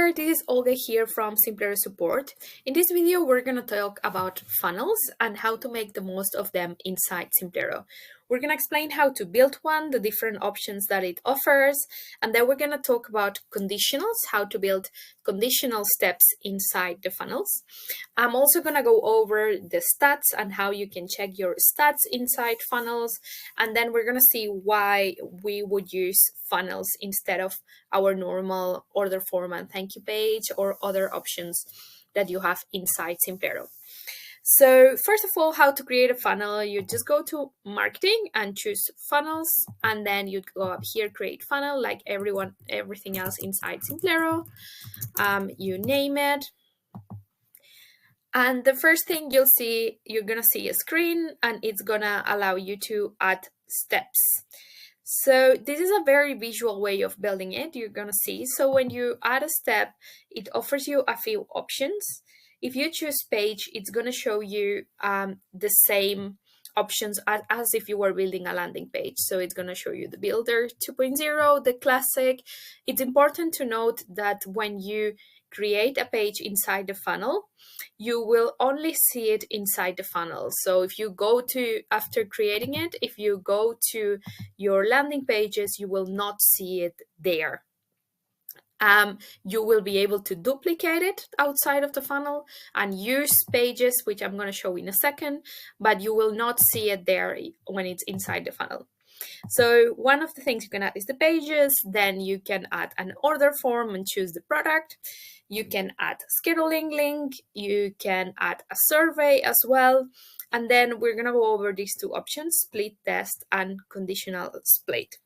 there, this is Olga here from Simplero Support. In this video, we're going to talk about funnels and how to make the most of them inside Simplero. We're going to explain how to build one, the different options that it offers, and then we're going to talk about conditionals, how to build conditional steps inside the funnels. I'm also going to go over the stats and how you can check your stats inside funnels, and then we're going to see why we would use funnels instead of our normal order form and thank you page or other options that you have inside Simplero. So first of all, how to create a funnel, you just go to marketing and choose funnels, and then you go up here, create funnel, like everything else inside Simplero. You name it. And the first thing you'll see, you're gonna see a screen and it's gonna allow you to add steps. So this is a very visual way of building it, you're gonna see. So when you add a step, it offers you a few options. If you choose page, it's gonna show you the same options as if you were building a landing page. So it's gonna show you the Builder 2.0, the Classic. It's important to note that when you create a page inside the funnel, you will only see it inside the funnel. So if you go to, after creating it, if you go to your landing pages, you will not see it there. You will be able to duplicate it outside of the funnel and use pages, which I'm going to show in a second, but you will not see it there when it's inside the funnel. So one of the things you can add is the pages, then you can add an order form and choose the product. You can add scheduling link, you can add a survey as well. And then we're going to go over these two options, split test and conditional split.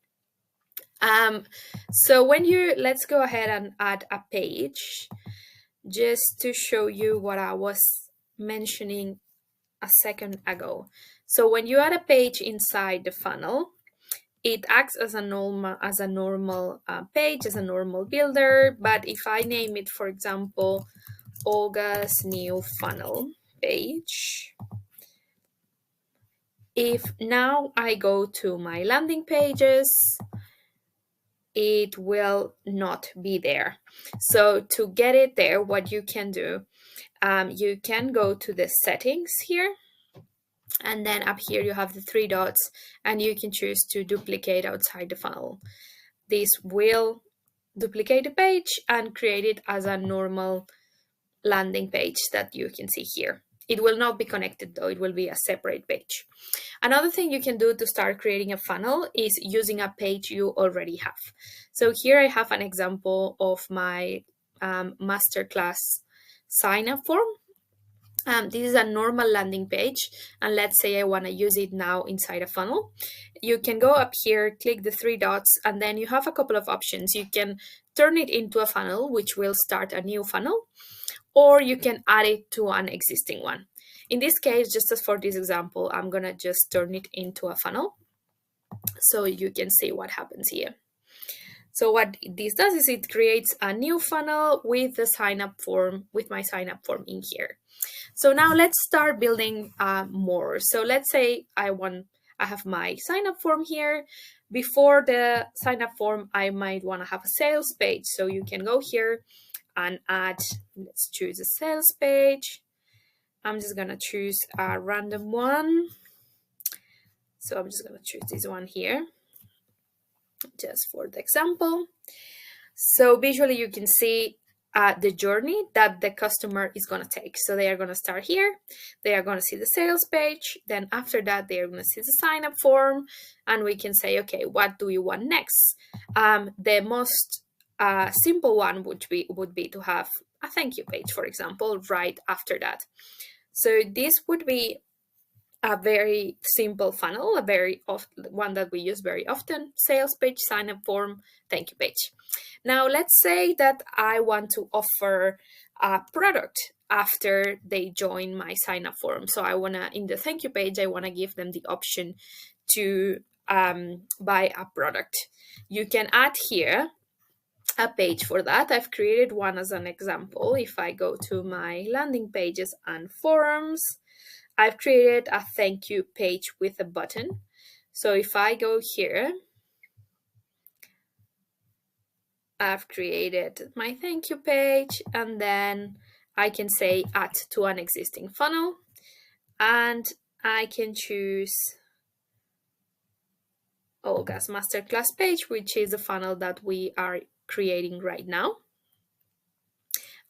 So when let's go ahead and add a page just to show you what I was mentioning a second ago. So when you add a page inside the funnel, it acts as a normal page, as a normal builder. But if I name it, for example, Olga's new funnel page, if now I go to my landing pages, it will not be there. So to get it there, what you can do, you can go to the settings here, and then up here you have the three dots and you can choose to duplicate outside the funnel. This will duplicate the page and create it as a normal landing page that you can see here. It will not be connected though, it will be a separate page. Another thing you can do to start creating a funnel is using a page you already have. So here I have an example of my masterclass sign-up form. This is a normal landing page, and let's say I want to use it now inside a funnel. You can go up here, click the three dots, and then you have a couple of options. You can turn it into a funnel, which will start a new funnel, or you can add it to an existing one. In this case, just as for this example, I'm gonna just turn it into a funnel so you can see what happens here. So what this does is it creates a new funnel with the sign-up form, with my sign-up form in here. So now let's start building more. So let's say I have my sign-up form here. Before the sign-up form, I might want to have a sales page. So you can go here and add, let's choose a sales page. I'm just gonna choose a random one. So I'm just gonna choose this one here, just for the example. So visually you can see the journey that the customer is going to take. So they are going to start here, they are going to see the sales page, then after that they are going to see the sign up form, and we can say, okay, what do you want next? The most simple one would be to have a thank you page, for example, right after that. So this would be a very simple funnel, one that we use very often: sales page, sign up form, thank you page. Now let's say that I want to offer a product after they join my sign up form. So I wanna, in the thank you page, I wanna give them the option to buy a product. You can add here a page for that. I've created one as an example. If I go to my landing pages and forms, I've created a thank you page with a button. So if I go here, I've created my thank you page, and then I can say add to an existing funnel, and I can choose Olga's masterclass page, which is the funnel that we are creating right now.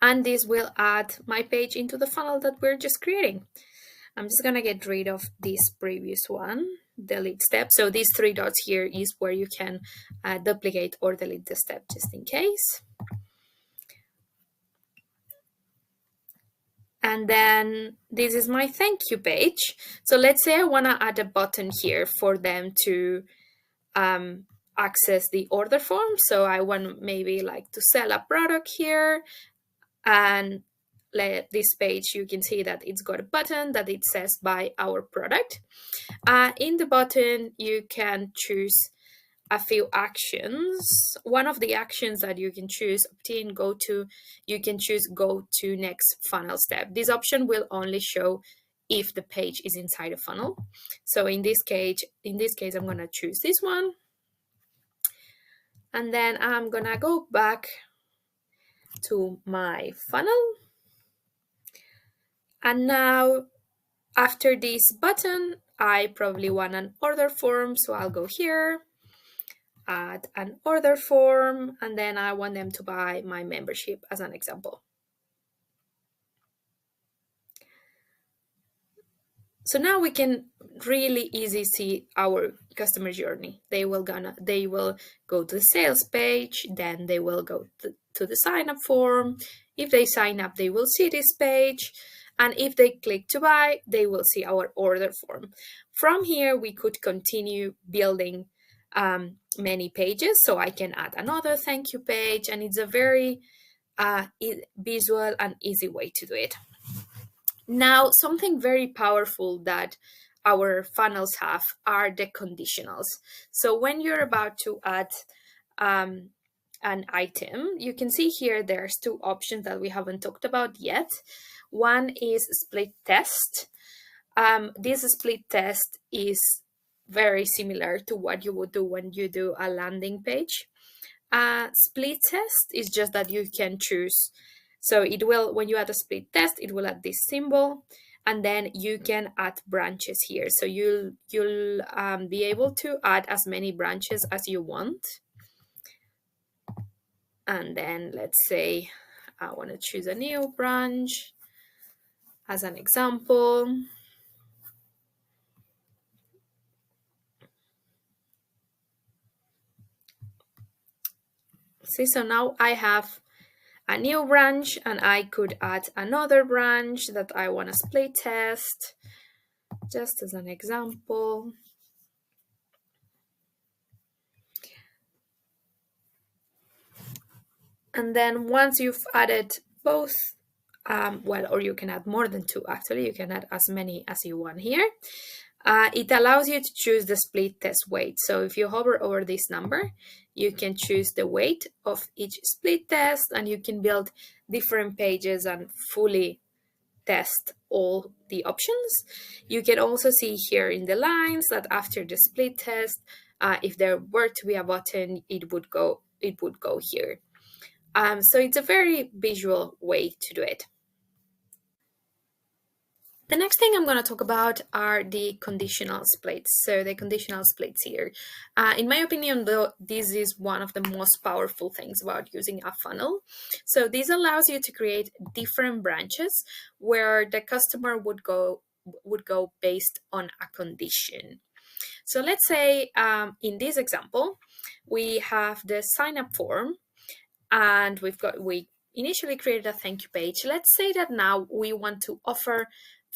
And this will add my page into the funnel that we're just creating. I'm just gonna get rid of this previous one, delete step. So these three dots here is where you can duplicate or delete the step just in case. And then this is my thank you page. So let's say I wanna add a button here for them to access the order form. So I want maybe like to sell a product here, and this page you can see that it's got a button that it says buy our product. In the button you can choose a few actions. One of the actions that you can choose, opt-in, go to, you can choose go to next funnel step. This option will only show if the page is inside a funnel. So in this case I'm going to choose this one, and then I'm going to go back to my funnel. And now after this button, I probably want an order form, so I'll go here, add an order form, and then I want them to buy my membership as an example. So now we can really easy see our customer journey. They will go to the sales page, then they will go to the sign up form. If they sign up, they will see this page. And if they click to buy, they will see our order form. From here, we could continue building many pages. So I can add another thank you page, and it's a very visual and easy way to do it. Now, something very powerful that our funnels have are the conditionals. So when you're about to add an item, you can see here there's two options that we haven't talked about yet. One is split test. This split test is very similar to what you would do when you do a landing page. Split test is just that you can choose. So it will, when you add a split test, it will add this symbol, and then you can add branches here. So you'll be able to add as many branches as you want. And then let's say I want to choose a new branch as an example. See, so now I have a new branch, and I could add another branch that I want to split test, just as an example. And then once you've added both, or you can add more than two actually, you can add as many as you want here. It allows you to choose the split test weight. So if you hover over this number, you can choose the weight of each split test, and you can build different pages and fully test all the options. You can also see here in the lines that after the split test, if there were to be a button, it would go here. So it's a very visual way to do it. The next thing I'm going to talk about are the conditional splits. So the conditional splits here. In my opinion, though, this is one of the most powerful things about using a funnel. So this allows you to create different branches where the customer would go based on a condition. So let's say in this example, we have the sign up form, and we initially created a thank you page. Let's say that now we want to offer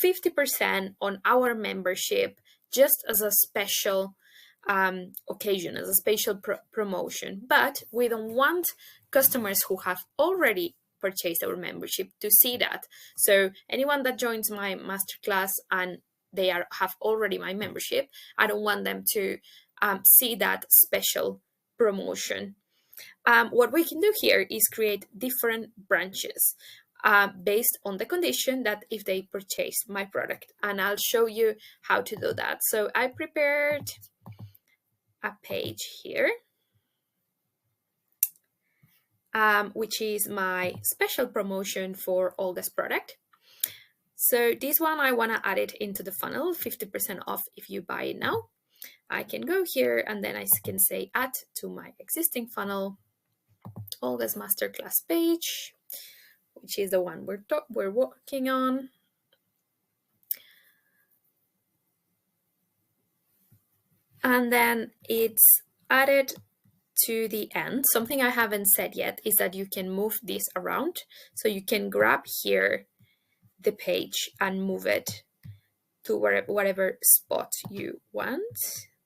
50% on our membership just as a special occasion, as a special promotion, but we don't want customers who have already purchased our membership to see that. So anyone that joins my masterclass and they have already my membership, I don't want them to see that special promotion. What we can do here is create different branches based on the condition that if they purchase my product, and I'll show you how to do that. So I prepared a page here, which is my special promotion for Olga's product. So this one, I want to add it into the funnel, 50% off if you buy it now. I can go here and then I can say add to my existing funnel, Olga's masterclass page, which is the one we're working on. And then it's added to the end. Something I haven't said yet is that you can move this around. So you can grab here the page and move it to whatever spot you want.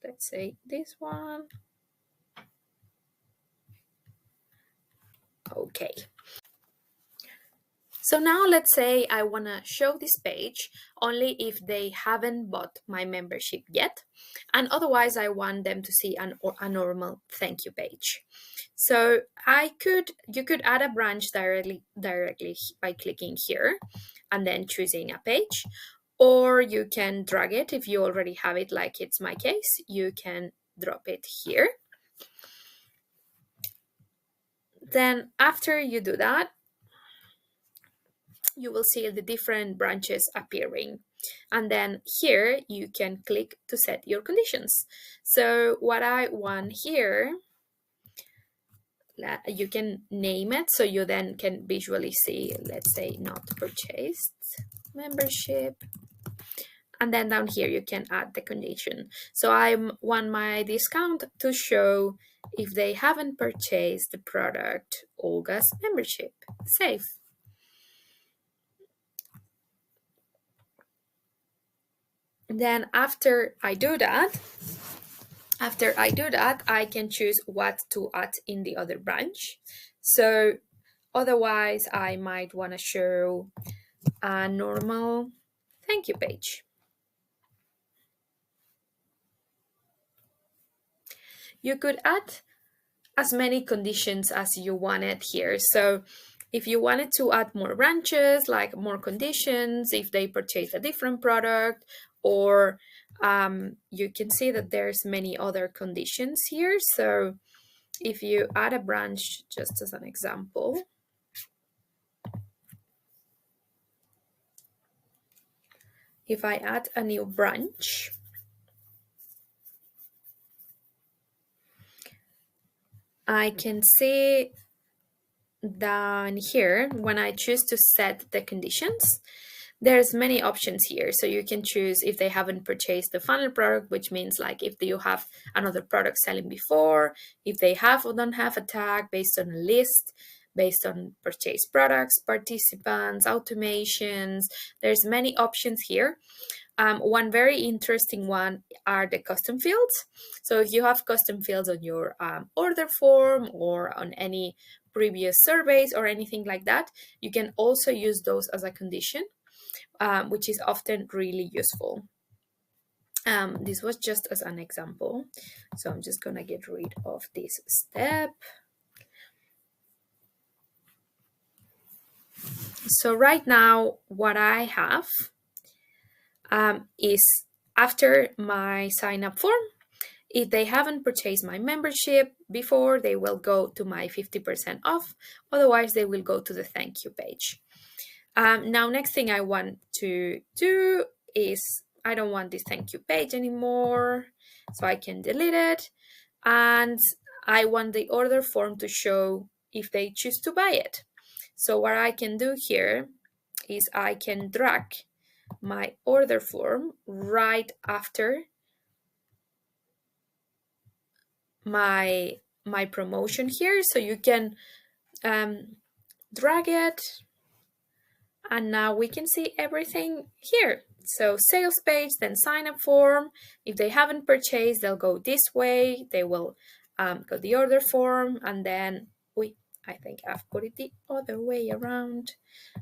Let's say this one. Okay. So now let's say I want to show this page only if they haven't bought my membership yet, and otherwise I want them to see a normal thank you page. So you could add a branch directly by clicking here and then choosing a page, or you can drag it if you already have it, like it's my case. You can drop it here. Then after you do that, you will see the different branches appearing. And then here you can click to set your conditions. So what I want here, you can name it so you then can visually see, let's say not purchased membership. And then down here you can add the condition. So I want my discount to show if they haven't purchased the product Olga's membership. Save. Then after I do that, I can choose what to add in the other branch. So otherwise, I might want to show a normal thank you page. You could add as many conditions as you wanted here. So if you wanted to add more branches, like more conditions, if they purchase a different product, or you can see that there's many other conditions here. So if you add a branch, just as an example, if I add a new branch, I can see down here when I choose to set the conditions, there's many options here. So you can choose if they haven't purchased the funnel product, which means like if you have another product selling before, if they have or don't have a tag based on a list, based on purchased products, participants, automations. There's many options here. One very interesting one are the custom fields. So if you have custom fields on your order form or on any previous surveys or anything like that, you can also use those as a condition, which is often really useful. This was just as an example. So I'm just going to get rid of this step. So right now, what I have is after my sign up form, if they haven't purchased my membership before, they will go to my 50% off. Otherwise, they will go to the thank you page. Now, next thing I want to do is I don't want this thank you page anymore, so I can delete it. And I want the order form to show if they choose to buy it. So what I can do here is I can drag my order form right after my promotion here. So you can drag it, and now we can see everything here. So sales page, then sign up form. If they haven't purchased, they'll go this way. They will go the order form, and then I think I've put it the other way around,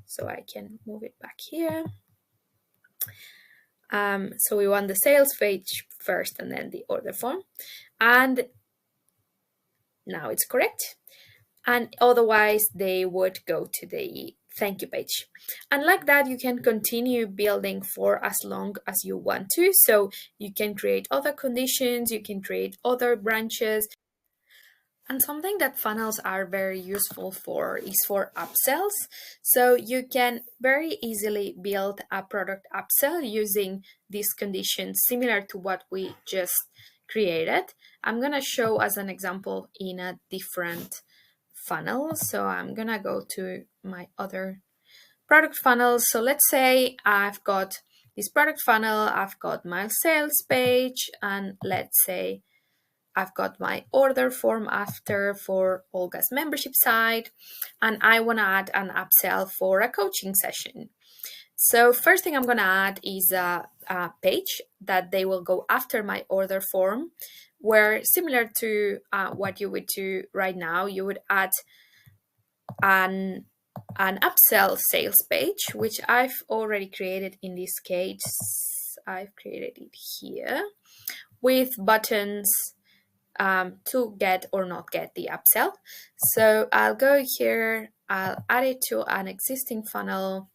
so I can move it back here. So we want the sales page first and then the order form, and now it's correct. And otherwise they would go to the thank you page. And like that, you can continue building for as long as you want to. So you can create other conditions, you can create other branches. And something that funnels are very useful for is for upsells. So you can very easily build a product upsell using these conditions similar to what we just created. I'm going to show as an example in a different funnel. So I'm going to go to my other product funnels. So let's say I've got this product funnel, I've got my sales page, and let's say I've got my order form after for Olga's membership site, and I want to add an upsell for a coaching session. So first thing I'm going to add is a page that they will go after my order form, where similar to what you would do right now, you would add an an upsell sales page, which I've already created in this case. I've created it here with buttons to get or not get the upsell. So I'll go here, I'll add it to an existing funnel,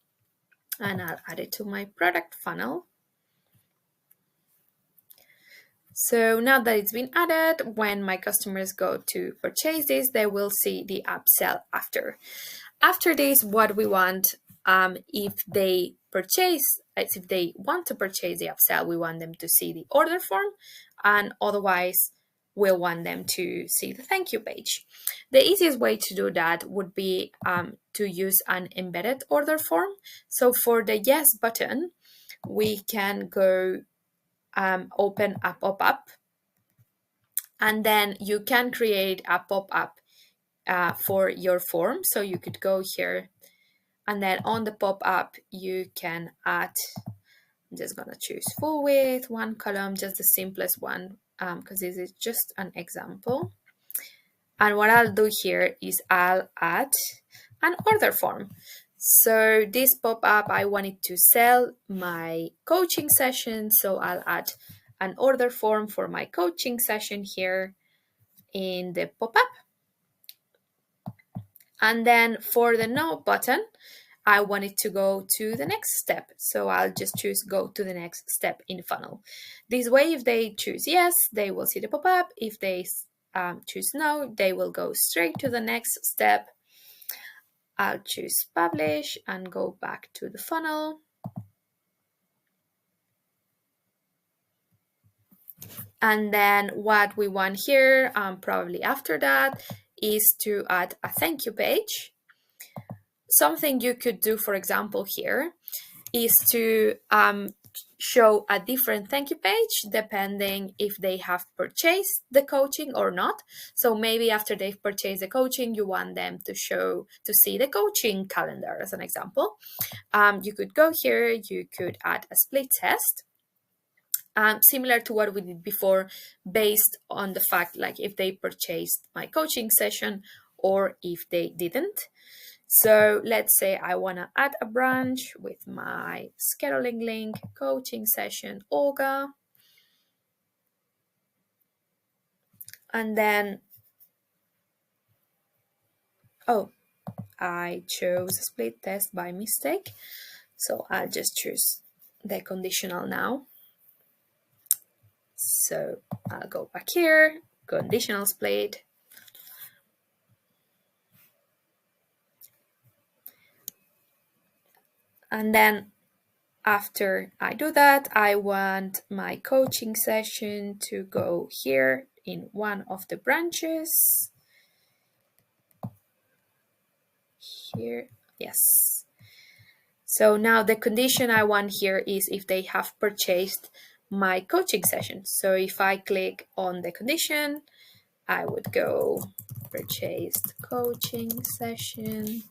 and I'll add it to my product funnel. So now that it's been added, when my customers go to purchase this, they will see the upsell after. After this, what we want, if they want to purchase the upsell, we want them to see the order form, and otherwise, we'll want them to see the thank you page. The easiest way to do that would be to use an embedded order form. So for the yes button, we can go open a pop-up, and then you can create a pop-up for your form. So you could go here, and then on the pop-up you can add, I'm just gonna choose full width, one column, just the simplest one, because this is just an example. And what I'll do here is I'll add an order form. So this pop-up, I wanted to sell my coaching session, so I'll add an order form for my coaching session here in the pop-up. And then for the no button, I want it to go to the next step. So I'll just choose go to the next step in the funnel. This way, if they choose yes, they will see the pop-up. If they choose no, they will go straight to the next step. I'll choose publish and go back to the funnel. And then what we want here, probably after that, is to add a thank you page. Something you could do, for example, here is to show a different thank you page depending if they have purchased the coaching or not. So maybe after they've purchased the coaching, you want them to see the coaching calendar as an example. You could go here, you could add a split test. Similar to what we did before, based on the fact like if they purchased my coaching session or if they didn't. So let's say I want to add a branch with my scheduling link, coaching session, Olga. And then, I chose a split test by mistake. So I'll just choose the conditional now. So I'll go back here, conditional split. And then after I do that, I want my coaching session to go here in one of the branches. Here, yes. So now the condition I want here is if they have purchased my coaching session. So if I click on the condition, I would go purchased coaching session.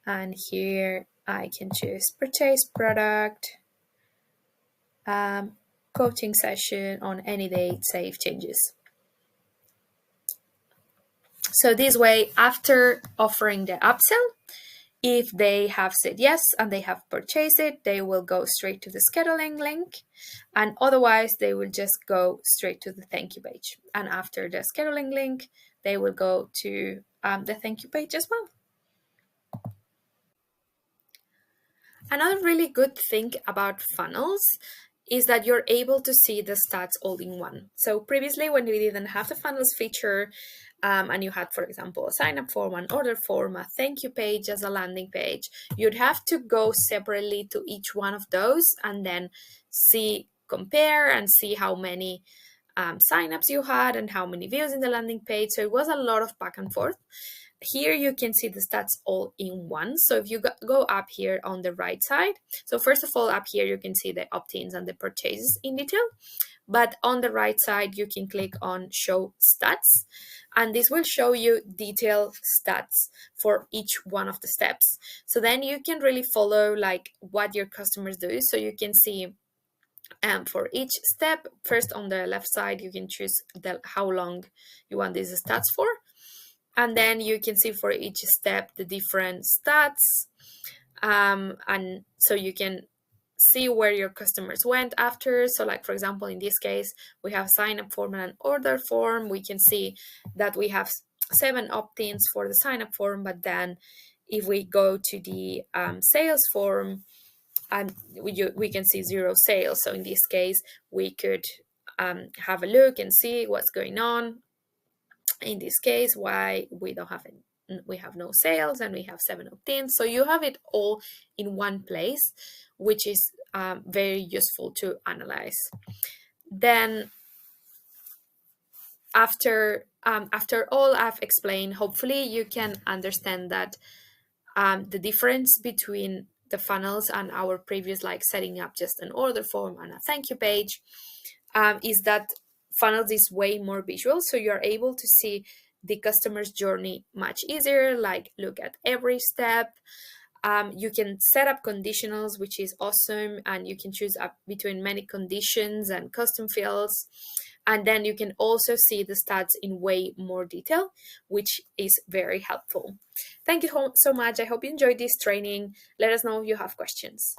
And here I can choose purchase product, coaching session on any date, save changes. So this way, after offering the upsell, if they have said yes and they have purchased it, they will go straight to the scheduling link, and otherwise they will just go straight to the thank you page. And after the scheduling link, they will go to the thank you page as well. Another really good thing about funnels is that you're able to see the stats all in one. So previously, when we didn't have the funnels feature, and you had, for example, a sign up form, an order form, a thank you page as a landing page, you'd have to go separately to each one of those and then compare and see how many signups you had and how many views in the landing page. So it was a lot of back and forth. Here you can see the stats all in one. So if you go up here on the right side, so first of all, up here you can see the opt-ins and the purchases in detail. But on the right side, you can click on show stats, and this will show you detailed stats for each one of the steps. So then you can really follow like what your customers do. So you can see for each step, first on the left side, you can choose how long you want these stats for. And then you can see for each step the different stats. And so you can see where your customers went after. So like, for example, in this case, we have sign up form and an order form. We can see that we have 7 opt-ins for the sign up form, but then if we go to the sales form, and we can see 0 sales. So in this case, we could have a look and see what's going on. In this case, why we don't have we have no sales and we have 7 opt-ins. So you have it all in one place, which is very useful to analyze. Then after all I've explained, hopefully you can understand that the difference between the funnels and our previous, like setting up just an order form and a thank you page, is that funnels is way more visual. So you're able to see the customer's journey much easier, like look at every step. You can set up conditionals, which is awesome, and you can choose up between many conditions and custom fields. And then you can also see the stats in way more detail, which is very helpful. Thank you so much. I hope you enjoyed this training. Let us know if you have questions.